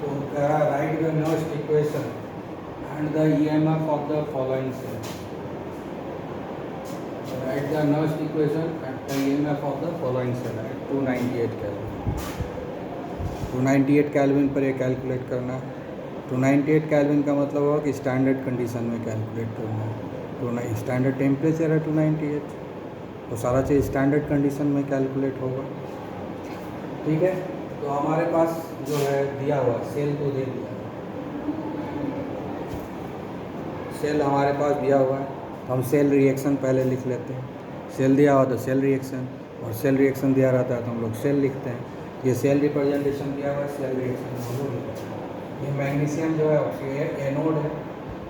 तो कह रहा write the Nernst equation and the EMF of the following cell. Write the Nernst equation and the EMF of the following cell at 298 kelvin. 298 kelvin पर ये calculate करना है। 298 kelvin का मतलब होगा कि स्टैंडर्ड कंडीशन में कैलकुलेट करना है। तो स्टैंडर्ड टेम्परेचर है 298, तो सारा चीज़ स्टैंडर्ड कंडीशन में कैलकुलेट होगा। ठीक है, तो हमारे पास जो है दिया हुआ सेल तो दे दिया, सेल हमारे पास दिया हुआ है, तो हम सेल रिएक्शन पहले लिख लेते हैं। सेल दिया हुआ तो सेल रिएक्शन, और सेल रिएक्शन दिया रहता है तो हम लोग सेल लिखते हैं। ये सेल रिप्रेजेंटेशन दिया हुआ है, सेल रिएक्शन हम लोग लिखते हैं। ये मैग्नीशियम जो है एनोड है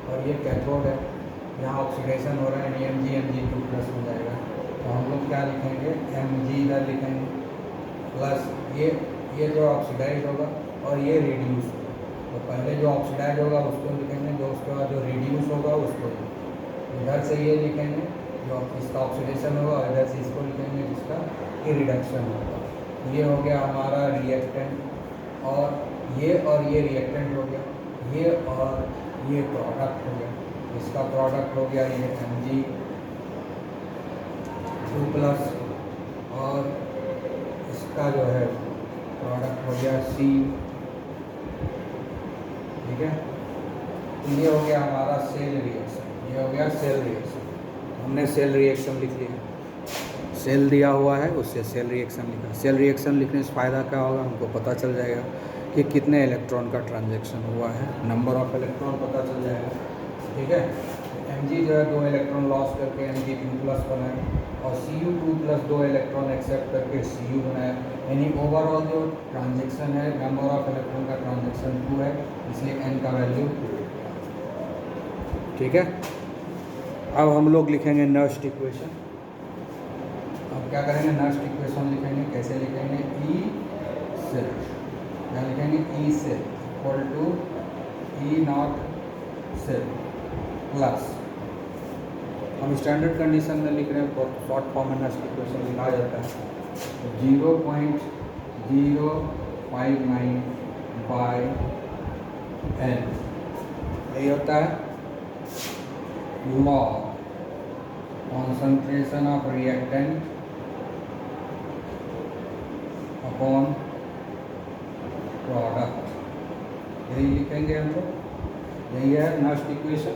और ये कैथोड है। यहाँ ऑक्सीडेशन हो रहा है, Mg2+ हो जाएगा, तो हम लोग क्या लिखेंगे, Mg इधर लिखेंगे प्लस ये जो ऑक्सीडाइज होगा और ये रिड्यूस होगा। तो पहले जो ऑक्सीडाइज होगा उसको लिखेंगे, जो उसके बाद जो रिड्यूस होगा उसको इधर से ये लिखेंगे जो इसका ऑक्सीडेशन होगा, और इधर से इसको लिखेंगे जिसका ये रिडक्शन होगा। ये हो गया हमारा रिएक्टेंट, और ये रिएक्टेंट हो गया, ये और ये प्रोडक्ट हो गया। इसका प्रोडक्ट हो गया ये Mg2+, और इसका जो है प्रोडक्ट हो गया C। ठीक है, तो ये हो गया हमारा सेल रिएक्शन, ये हो गया सेल रिएक्शन। हमने सेल रिएक्शन लिख लिया, सेल दिया हुआ है उससे सेल रिएक्शन लिखा। सेल रिएक्शन लिखने से फ़ायदा क्या होगा, हमको पता चल जाएगा कि कितने इलेक्ट्रॉन का ट्रांजैक्शन हुआ है, नंबर ऑफ इलेक्ट्रॉन पता चल जाएगा। ठीक है, Mg जो है 2 इलेक्ट्रॉन लॉस करके Mg2+ बनाया, और Cu2+ 2 इलेक्ट्रॉन एक्सेप्ट करके Cu बनाया। यानी ओवरऑल जो ट्रांजैक्शन है, नंबर ऑफ इलेक्ट्रॉन का ट्रांजैक्शन 2 है, इसलिए n का वैल्यू 2। ठीक है, अब हम लोग लिखेंगे नर्स्ट इक्वेशन। अब क्या करेंगे, नर्स्ट इक्वेशन लिखेंगे। कैसे लिखेंगे, E सेल, क्या लिखेंगे, E cell equal to E0 cell plus, हम स्टैंडर्ड कंडीशन में लिख रहे हैं, बहुत शॉर्ट फॉर्म में नर्स्ट इक्वेशन लिखा जाता है 0.059 बाई n, यही होता है log concentration of reactant upon product, यही लिखेंगे हम लोग। यही है नर्स्ट इक्वेशन।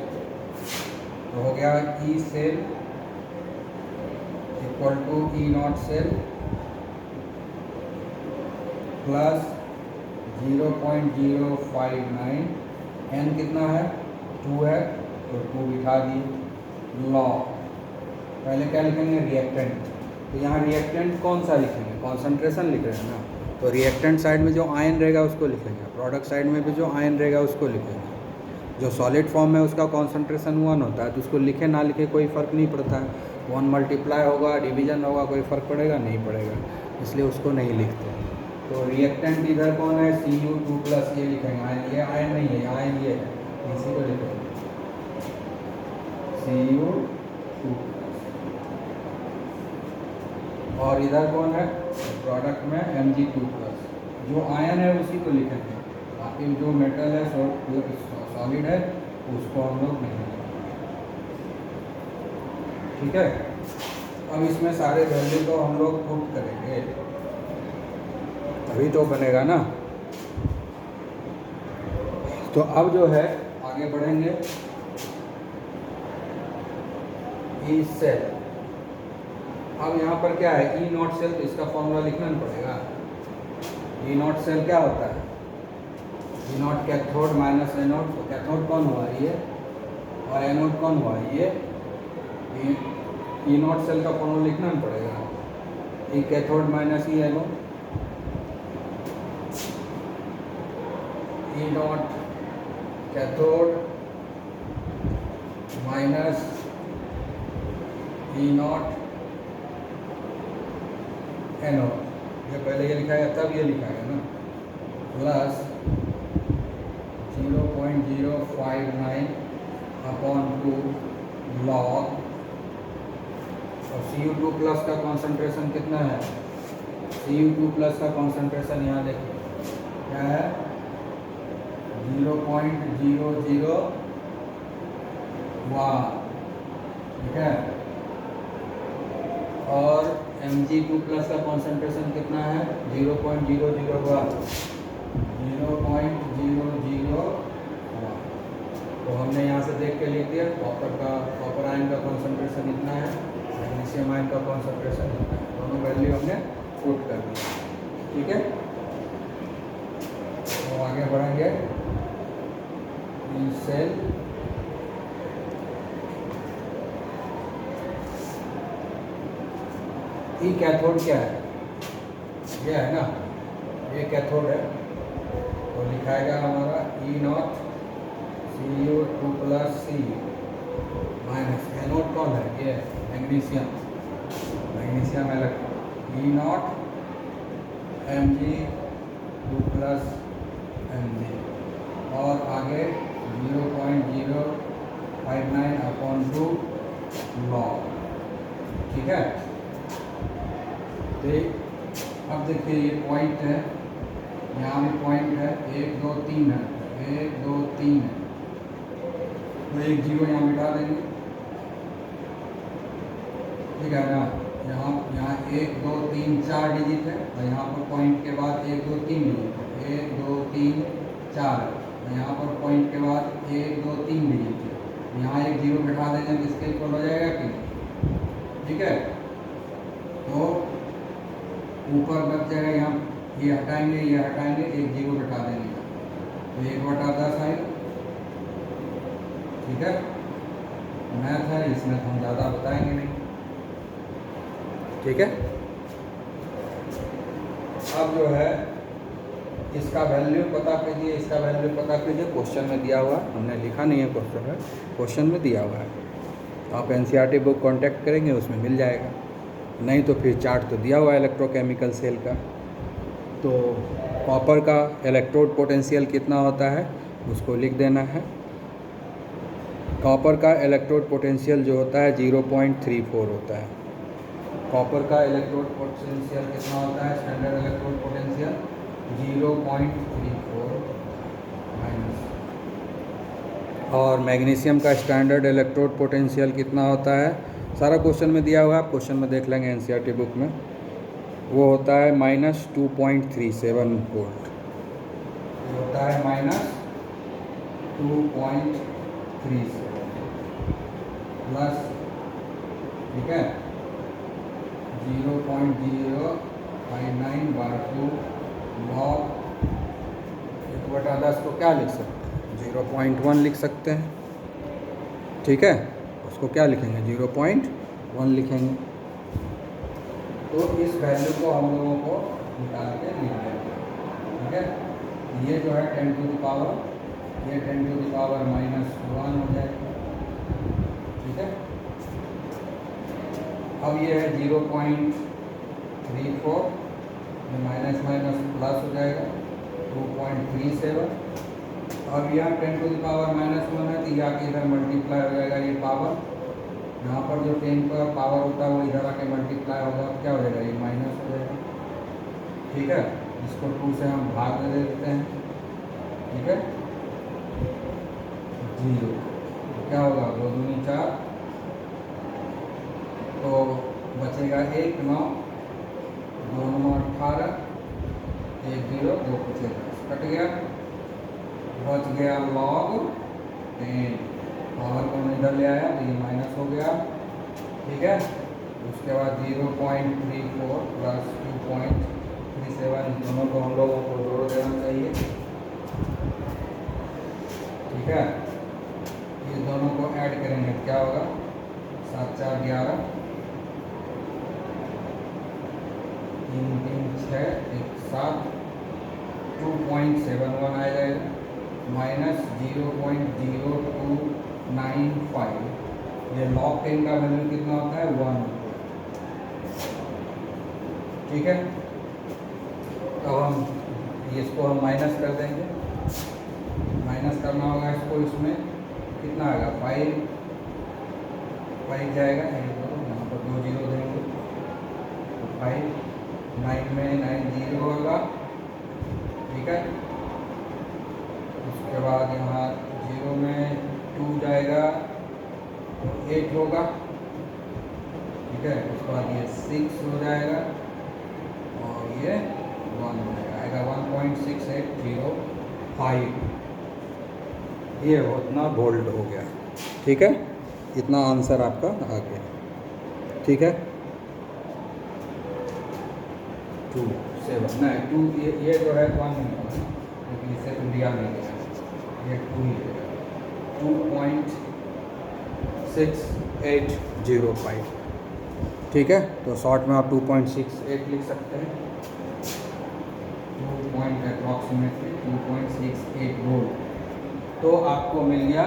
तो हो गया E cell equal to E0 cell plus 0.059, n कितना है, 2 है, तो 2 बिठा दिए। लॉग, पहले क्या लिखेंगे, रिएक्टेंट। तो यहाँ रिएक्टेंट कौन सा लिखेंगे, कॉन्सेंट्रेशन लिख रहे हैं ना, तो रिएक्टेंट साइड में जो आयन रहेगा उसको लिखेंगे, प्रोडक्ट साइड में भी जो आयन रहेगा उसको लिखेंगे। जो सॉलिड फॉर्म में उसका कॉन्सेंट्रेशन 1 होता है, तो उसको लिखे ना लिखे कोई फ़र्क नहीं पड़ता है। 1 मल्टीप्लाई होगा, डिवीजन होगा, कोई फ़र्क पड़ेगा नहीं पड़ेगा, इसलिए उसको नहीं लिखते। तो रिएक्टेंट इधर कौन है, Cu2+, ये लिखेंगे। आयन, ये आयन नहीं है, आयन ये है, इसी को लिखेंगे Cu2। और इधर कौन है, प्रोडक्ट में Mg2+, जो आयन है उसी को लिखेंगे। बाकी जो मेटल है, सॉलिड है, उसको हम लोग नहीं लिखेंगे। ठीक है, अब इसमें सारे वैल्यू को हम लोग पुट करेंगे, तभी तो बनेगा ना। तो अब जो है आगे बढ़ेंगे। E सेल, अब यहाँ पर क्या है, E0 सेल, तो इसका फॉर्मूला लिखना नहीं पड़ेगा। E0 सेल क्या होता है, E0 कैथोड माइनस एनोड, तो कैथोड कौन हुआ, ये, और एनोड कौन हुआ, ये। E0 सेल का फॉर्मूला लिखना नहीं पड़ेगा, E cathode minus E anode, E0 cathode minus E0 anode, ये पहले ये लिखा है तब ये लिखा है ना, प्लस 0.059 अपॉन 2 लॉग, और Cu2+ का कॉन्सेंट्रेशन कितना है, Cu2+ का कॉन्सेंट्रेशन यहाँ देखिए क्या है, 0.001, ठीक है। और Mg2+ का कॉन्सेंट्रेशन कितना है? 0.001, 0.001। तो हमने यहाँ से देख के लिख दिया, कॉपर आयन का कॉन्सेंट्रेशन इतना है, मैग्नीशियम आयन का कॉन्सेंट्रेशन इतना है, दोनों वैल्यू हमने पुट कर दिया, ठीक है। तो आगे बढ़ेंगे। सेल ई कैथोड क्या है? ये है ना, ये कैथोड है। तो लिखाएगा हमारा E0 Cu2+C माइनस। एनोड कौन है? ये magnesium, magnesium electron E0 Mg2+Mg। और आगे 0.059/2 लॉग, ठीक है। तो अब देखिए ये पॉइंट है, यहाँ भी पॉइंट है, 1 2 3 है, 1 2 3 है। तो एक जीरो यहाँ मिटा देंगे, ठीक है ना। यहाँ 1 2 3 4 डिजिट है, और यहाँ पर पॉइंट के बाद 1 2 3 डिजिट है, 1 2 3 4 है। यहाँ पर पॉइंट के बाद 1 2 3 डिजिट है, यहाँ एक जीरो बिठा देंगे तो इसके इक्वल हो जाएगा कि, ठीक है। तो ऊपर बच जाएगा, यहाँ ये हटाएंगे, ये हटाएंगे, एक जीरो बिठा देंगे, तो 1/10 आएगा, ठीक है। मैथ है, इसमें हम ज़्यादा बताएंगे नहीं, ठीक है। अब जो है इसका वैल्यू पता कीजिए, इसका वैल्यू पता कीजिए। क्वेश्चन में दिया हुआ, हमने लिखा नहीं है क्वेश्चन में, क्वेश्चन में दिया हुआ है। आप एनसीईआरटी बुक कांटेक्ट करेंगे, उसमें मिल जाएगा, नहीं तो फिर चार्ट तो दिया हुआ है इलेक्ट्रोकेमिकल सेल का। तो कॉपर का इलेक्ट्रोड पोटेंशियल कितना होता है उसको लिख देना है। कॉपर का इलेक्ट्रोड पोटेंशियल जो होता है 0.34 होता है। कॉपर का इलेक्ट्रोड पोटेंशियल कितना होता है? Standard electrode potential 0.34 minus. और मैग्नीशियम का स्टैंडर्ड इलेक्ट्रोड पोटेंशियल कितना होता है? सारा क्वेश्चन में दिया हुआ है, आप क्वेश्चन में देख लेंगे एनसीईआरटी बुक में। वो होता है -2.37 वोल्ट, होता है -2.37 प्लस, ठीक है, 0.059/2 लॉग 1/10 को क्या लिख सकते हैं? 0.1 लिख सकते हैं, ठीक है। उसको क्या लिखेंगे? 0.1 लिखेंगे। तो इस वैल्यू को हम लोगों को निकाल के लिख देंगे, ठीक है। ये जो है 10 टू द पावर, ये 10 टू द पावर -1 हो जाएगा, ठीक है। अब ये है 0.34, माइनस माइनस प्लस हो जाएगा 2.37। अब यहाँ 10 टू द पावर -1 है, तो यहाँ के इधर मल्टीप्लाई हो जाएगा ये पावर। यहाँ पर जो 10 का पावर होता है वो इधर आके मल्टीप्लाई होगा, क्या हो जाएगा? ये माइनस हो जाएगा, ठीक है। इसको 2 से हम भाग दे देते हैं, ठीक है, 0। तो क्या होगा? 2 दूनी 4, तो बचेगा 1 9, 2 9 18, 1 0, 2 पीछे कट गया, बच गया लॉग 10। पावर को इधर ले आया तो ये माइनस हो गया, ठीक है। उसके बाद 0.34 प्लस 2.37, दोनों को हम लोगों को जोड़ देना चाहिए, ठीक है। ये दोनों को ऐड करेंगे, क्या होगा? 7 4 11, 3 3 6 1 7, 2.71 आ जाएगा, माइनस 0.0295। ये लॉग 10 का वैल्यू कितना होता है? 1, ठीक है। अब हम इसको हम माइनस कर देंगे, माइनस करना होगा इसको, इसमें कितना आएगा? 5 जाएगा, यहाँ पर 2 जीरो देंगे, तो 5 9 में 9 0 होगा, ठीक है। उसको उसके बाद यहाँ 0 में 2 जाएगा तो 8 होगा, ठीक है। उसके बाद ये 6 हो जाएगा और ये 1 हो जाएगा 1.6805, ये उतना वोल्ट हो गया, ठीक है। इतना आंसर आपका आ गया, ठीक है। 2 7 नहीं 2 ये जो है 1 नहीं होगा, लेकिन इसे तो दिया नहीं गया, ये 2 ही है 2.6805, ठीक है। तो शॉर्ट में आप 2.68 लिख सकते हैं, 2.68 वोल्ट। तो आपको मिल गया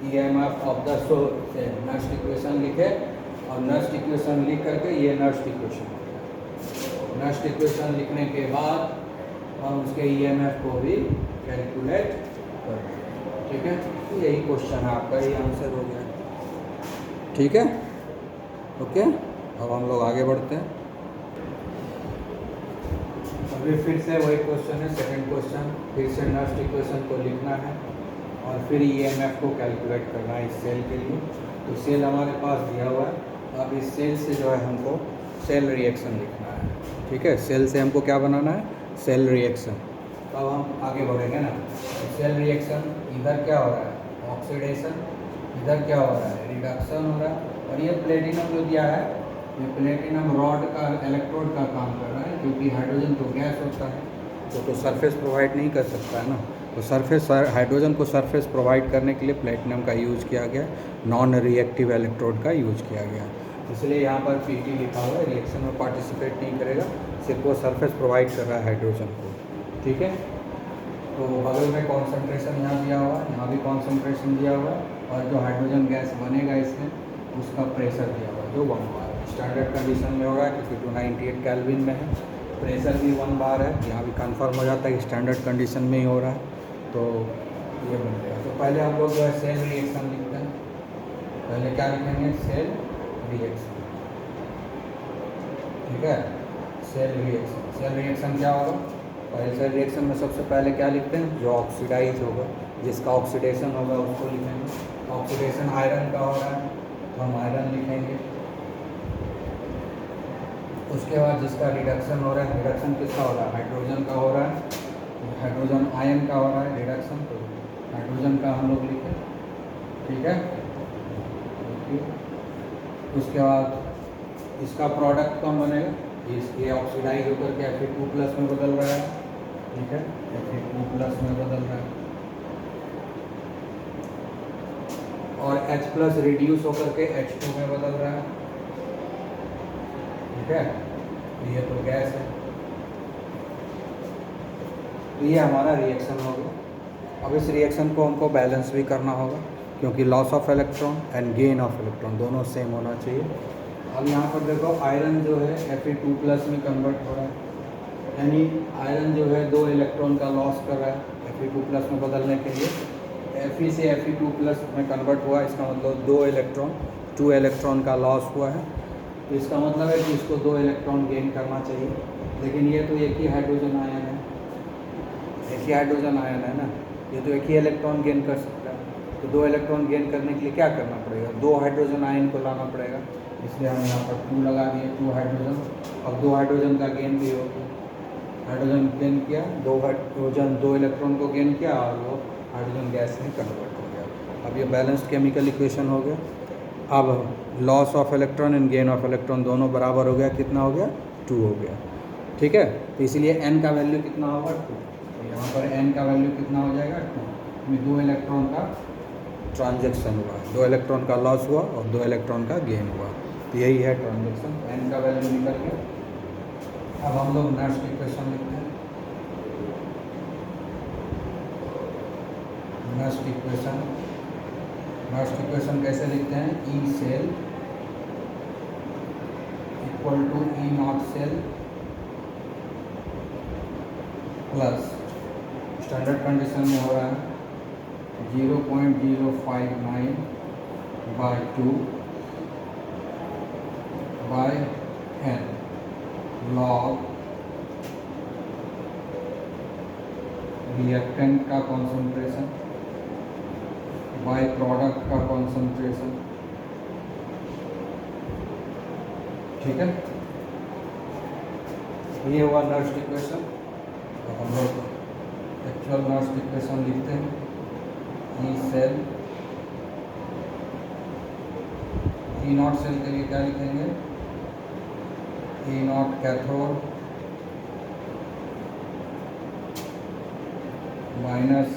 EMF ऑफ द सोर्स से नस्ट इक्वेशन लिखे, और नस्ट इक्वेशन लिख करके ये नस्ट इक्वेशन हो गया। नस्ट इक्वेशन लिखने के बाद हम उसके EMF को भी कैलकुलेट कर देंगे, ठीक है। तो यही क्वेश्चन है आपका, ये आंसर हो गया, ठीक है। ओके, अब हम लोग आगे बढ़ते हैं। अभी फिर से वही क्वेश्चन है, सेकंड क्वेश्चन। फिर से नस्ट इक्वेशन को लिखना है और फिर EMF को कैलकुलेट करना है इस सेल के लिए। तो सेल हमारे पास दिया हुआ है, अब इस सेल से जो है हमको सेल रिएक्शन लिखना है, ठीक है। सेल से हमको क्या बनाना है, सेल रिएक्शन। तो अब हम आगे बढ़ेंगे ना। तो सेल रिएक्शन, इधर क्या हो रहा है, ऑक्सीडेशन, इधर क्या हो रहा है, रिडक्शन हो रहा है। और ये प्लेटिनम जो दिया है, ये प्लेटिनम रॉड का इलेक्ट्रोड का काम कर रहा है, क्योंकि हाइड्रोजन तो गैस होता है तो सरफेस प्रोवाइड नहीं कर सकता है ना। तो सरफेस हाइड्रोजन को सरफेस प्रोवाइड करने के लिए प्लेटिनम का यूज़ किया गया, नॉन रिएक्टिव इलेक्ट्रोड का यूज़ किया गया। इसलिए यहाँ पर PT लिखा हुआ है, रिएक्शन में पार्टिसिपेट नहीं करेगा, सिर्फ वो सरफेस प्रोवाइड कर रहा है हाइड्रोजन को, ठीक है। तो बगल में कॉन्सेंट्रेशन यहाँ दिया हुआ है, यहाँ भी कॉन्सेंट्रेशन दिया हुआ है, और जो हाइड्रोजन गैस बनेगा इसमें उसका प्रेशर दिया हुआ है जो 1 बार स्टैंडर्ड कंडीशन में होगा, क्योंकि 298 केल्विन में है। प्रेशर भी 1 बार है, यहाँ भी कंफर्म हो जाता है कि स्टैंडर्ड कंडीशन में ही हो रहा है। तो ये बन गया। तो पहले हम लोग जो है सेल रिएक्शन लिखते हैं। पहले क्या लिखेंगे, सेल रिएक्शन, ठीक है। सेल रिएक्शन, सेल रिएक्शन क्या होगा, पहले सेल रिएक्शन में सबसे पहले क्या लिखते हैं, जो ऑक्सीडाइज होगा, जिसका ऑक्सीडेशन होगा उसको लिखेंगे। ऑक्सीडेशन आयरन का हो रहा है तो हम आयरन लिखेंगे। उसके बाद जिसका रिडक्शन हो रहा है, रिडक्शन किसका हो रहा है, हाइड्रोजन का हो रहा है, हाइड्रोजन आयन का हो रहा है रिडक्शन, तो हाइड्रोजन का हम लोग लिखें, ठीक है। उसके बाद इसका प्रोडक्ट कौन बनेगा, ये ऑक्सीडाइज होकर के Fe2+ में बदल रहा है, ठीक है, Fe2+ में बदल रहा है। और H+ रिड्यूस होकर के H2 में बदल रहा है, ठीक है। ये तो गैस है। तो ये हमारा रिएक्शन हो गया। अब इस रिएक्शन को हमको बैलेंस भी करना होगा, क्योंकि loss of electron and gain of electron दोनों सेम होना चाहिए। अब यहाँ पर देखो आयरन जो है Fe2+ में कन्वर्ट हो रहा है, यानी आयरन जो है 2 इलेक्ट्रॉन का लॉस कर रहा है Fe2+ में बदलने के लिए। Fe से Fe2+ में कन्वर्ट हुआ, इसका मतलब 2 इलेक्ट्रॉन का लॉस हुआ है। तो इसका मतलब है कि इसको 2 इलेक्ट्रॉन गेन करना चाहिए, लेकिन ये तो एक ही हाइड्रोजन आयन है, एक ही हाइड्रोजन आयन है ना, ये तो एक ही इलेक्ट्रॉन गेन कर सकता है। तो 2 इलेक्ट्रॉन गेन करने के लिए क्या करना पड़ेगा, 2 हाइड्रोजन आयन को लाना पड़ेगा, इसलिए हम यहाँ पर 2 लगा दिए, 2 हाइड्रोजन। अब 2 हाइड्रोजन का गेन भी हो गया, हाइड्रोजन गेन किया, 2 हाइड्रोजन 2 इलेक्ट्रॉन को गेन किया और वो हाइड्रोजन गैस में कन्वर्ट हो गया। अब ये बैलेंस्ड केमिकल इक्वेशन हो गया। अब loss of electron and gain of electron दोनों बराबर हो गया, कितना हो गया, 2 हो गया, ठीक है। तो इसलिए n का वैल्यू कितना होगा, 2। तो यहाँ पर n का वैल्यू कितना हो जाएगा, 2। में 2 इलेक्ट्रॉन का ट्रांजैक्शन हुआ, 2 इलेक्ट्रॉन का लॉस हुआ और 2 इलेक्ट्रॉन का गेन हुआ। तो यही है ट्रांजैक्शन, n का वैल्यू निकल गया। अब हम लोग नेक्स्ट इक्वेशन लिखते हैं। नेक्स्ट इक्वेशन कैसे लिखते हैं, E cell equal to E0 cell plus standard condition में हो रहा है 0.059/2/n log रिएक्टेंट का कॉन्सेंट्रेशन बाय प्रोडक्ट का कॉन्सेंट्रेशन, ठीक है। ये हुआ नर्स्ट इक्वेशन। तो हम लोग एक्चुअल नर्स्ट इक्वेशन लिखते हैं। E cell, E nought cell के लिए क्या लिखेंगे? E nought cathode minus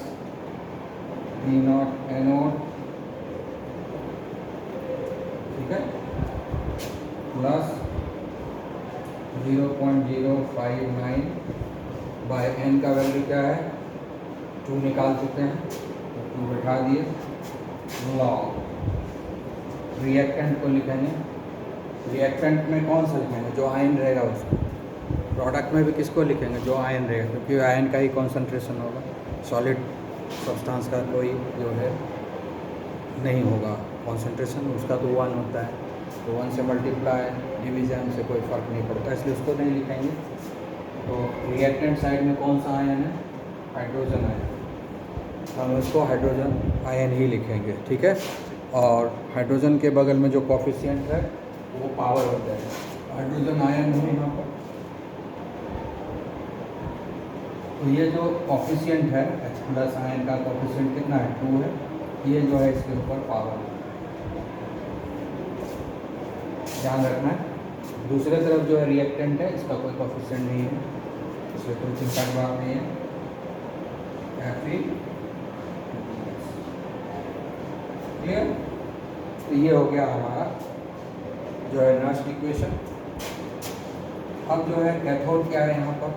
E nought anode, ठीक है, प्लस 0.059 बाय एन का वैल्यू क्या है? 2 निकाल चुके हैं तो 2 बैठा दिए। लॉग रिएक्टेंट को लिखेंगे। रिएक्टेंट में कौन सा लिखेंगे? जो आयन रहेगा उसको। प्रोडक्ट में भी किसको लिखेंगे? जो आयन रहेगा, क्योंकि आयन का ही कॉन्सेंट्रेशन होगा। सॉलिड सब्सटेंस का कोई जो है नहीं होगा कॉन्सेंट्रेशन, उसका तो 1 होता है। तो 1 से मल्टीप्लाई डिवीज़न से कोई फ़र्क नहीं पड़ता, इसलिए उसको नहीं लिखेंगे। तो रिएक्टेंट साइड में कौन सा आयन है? Hydrogen ion. हम उसको हाइड्रोजन आयन ही लिखेंगे, ठीक है। और हाइड्रोजन के बगल में जो कोफिशिएंट है वो पावर होता है। हाइड्रोजन आयन है यहाँ पर। तो ये जो कोफिशिएंट है H+ आयन का कोफिशिएंट कितना है? 2 है। ये जो है इसके ऊपर पावर है, ध्यान रखना है। दूसरे तरफ जो है रिएक्टेंट है, इसका कोई कोफिशिएंट नहीं है, इसलिए कोई चिंता की बात नहीं है। Fe, clear? तो ये हो गया हमारा जो है नर्स्ट इक्वेशन। अब जो है कैथोड क्या है यहाँ पर?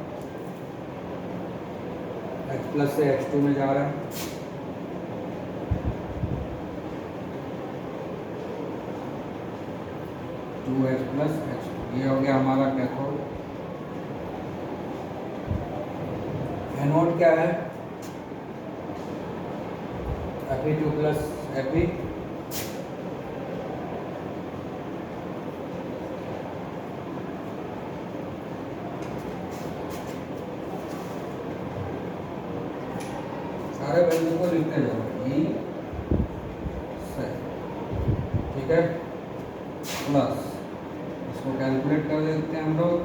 H+ से H2 में जा रहा है। H+, ये हो गया हमारा कैथोड। एनोड क्या है? Fe2+ Fe, सारे वैल्यू को लिखते जाओ। ई से, ठीक है, प्लस इसको कैलकुलेट कर देते हैं हम लोग।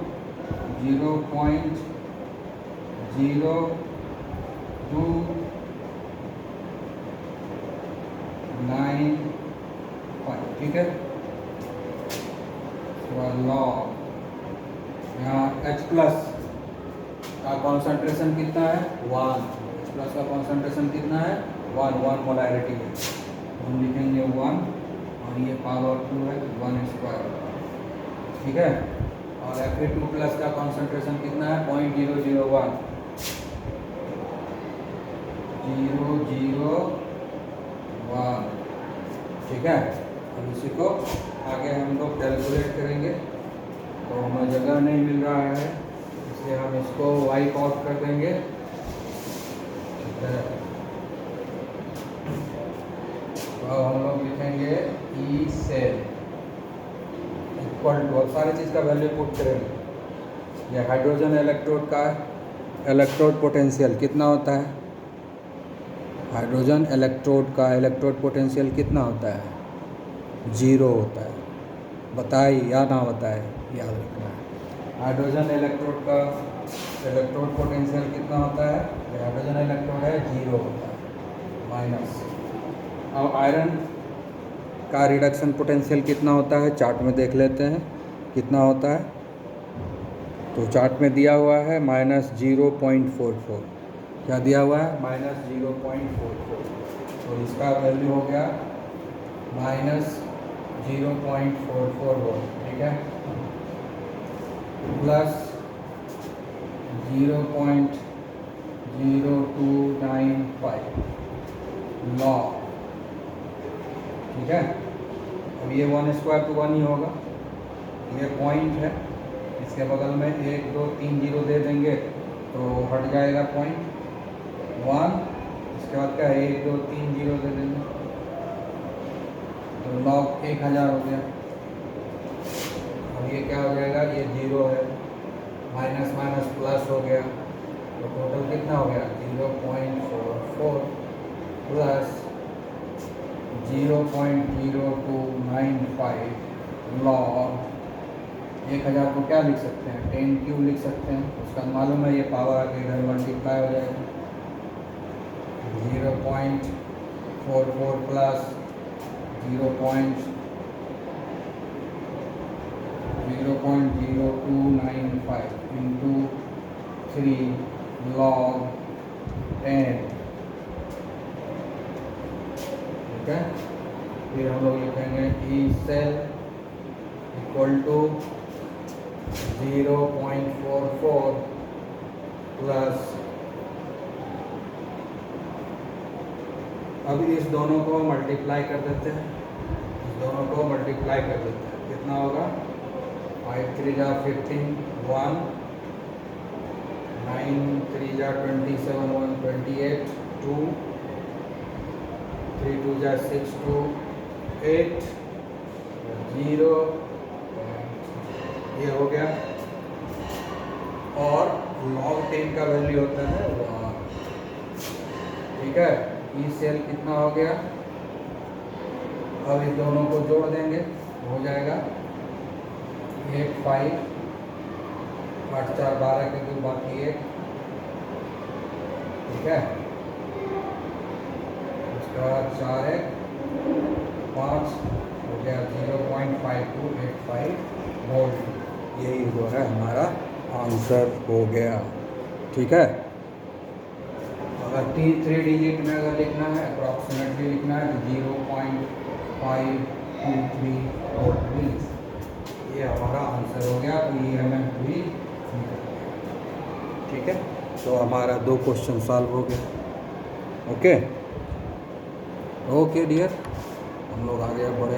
0.0295, ठीक है। लॉग यहाँ H+ का कॉन्सेंट्रेशन कितना है? 1। H+ का कॉन्सेंट्रेशन कितना है? 1 मोलैरिटी है, हम लिखेंगे 1, और ये पावर 2 है, 1², ठीक है। और Fe2+ का कॉन्सेंट्रेशन कितना है? 0.001, ठीक है। अब इसी को आगे हम लोग कैलकुलेट करेंगे। तो हमें जगह नहीं मिल रहा है, इसलिए हम इसको वाइप आउट कर देंगे, ठीक है। तो अब हम लोग लिखेंगे ई सेल इक्वल टू, अब सारी चीज़ का वैल्यू पुट करेंगे। ये हाइड्रोजन इलेक्ट्रोड का इलेक्ट्रोड पोटेंशियल कितना होता है? हाइड्रोजन इलेक्ट्रोड का इलेक्ट्रोड पोटेंशियल कितना होता है? 0 होता है। बताए या ना बताए, याद रखना है। हाइड्रोजन इलेक्ट्रोड का इलेक्ट्रोड पोटेंशियल कितना होता है? हाइड्रोजन इलेक्ट्रोड है 0 होता है, माइनस। अब आयरन का रिडक्शन पोटेंशियल कितना होता है? चार्ट में देख लेते हैं कितना होता है। तो चार्ट में दिया हुआ है -0.44। क्या दिया हुआ है? -0.44। तो इसका वैल्यू हो गया -0.44 वोल्ट, ठीक है, प्लस 0.0295 लॉग, ठीक है। अब ये 1² तो 1 ही होगा, ये पॉइंट है, इसके बगल में 1 2 3 0 दे देंगे तो हट जाएगा पॉइंट 1। इसके बाद क्या है? 1 2 3 0 दे देंगे तो लॉग 1000 हो गया। अब ये क्या हो जाएगा? ये 0 है, माइनस माइनस प्लस हो गया, तो टोटल कितना कितना हो गया 0.44 प्लस 0.0295 लॉग 1000 को क्या लिख सकते हैं 10 क्यूब लिख सकते हैं, उसका मालूम है ये पावर आके इधर मल्टीप्लाई हो जाएगा 0.44 प्लस 0.0295 इंटू 3 लॉग 10। ठीक है, फिर हम लोग लिखेंगे E cell equal to 0.44 plus, अब इस दोनों को मल्टीप्लाई कर देते हैं, इस दोनों को मल्टीप्लाई कर देते हैं, कितना होगा 5 3 जा 15 1 9 3 जा 27 1 28 2 3 2 जा 6 2 8 0 ये हो गया। और log 10 का वैल्यू होता है 1। ठीक है, ई सेल कितना हो गया, अब इस दोनों को जोड़ देंगे, हो जाएगा 8 5 8 4 12 के दो बाकी 1। ठीक है, उसके बाद 4 1 5 हो गया 0.5285 वोल्ट। यही जो है हमारा आंसर हो गया। ठीक है, अगर 3 डिजिट में अगर लिखना है, अप्रॉक्सीमेटली लिखना है तो 0.523 वोल्ट मिली, ये हमारा आंसर हो गया। तो ये हमें भी ठीक है, तो हमारा 2 क्वेश्चन सॉल्व हो गया। ओके ओके डियर, हम लोग आगे बढ़े।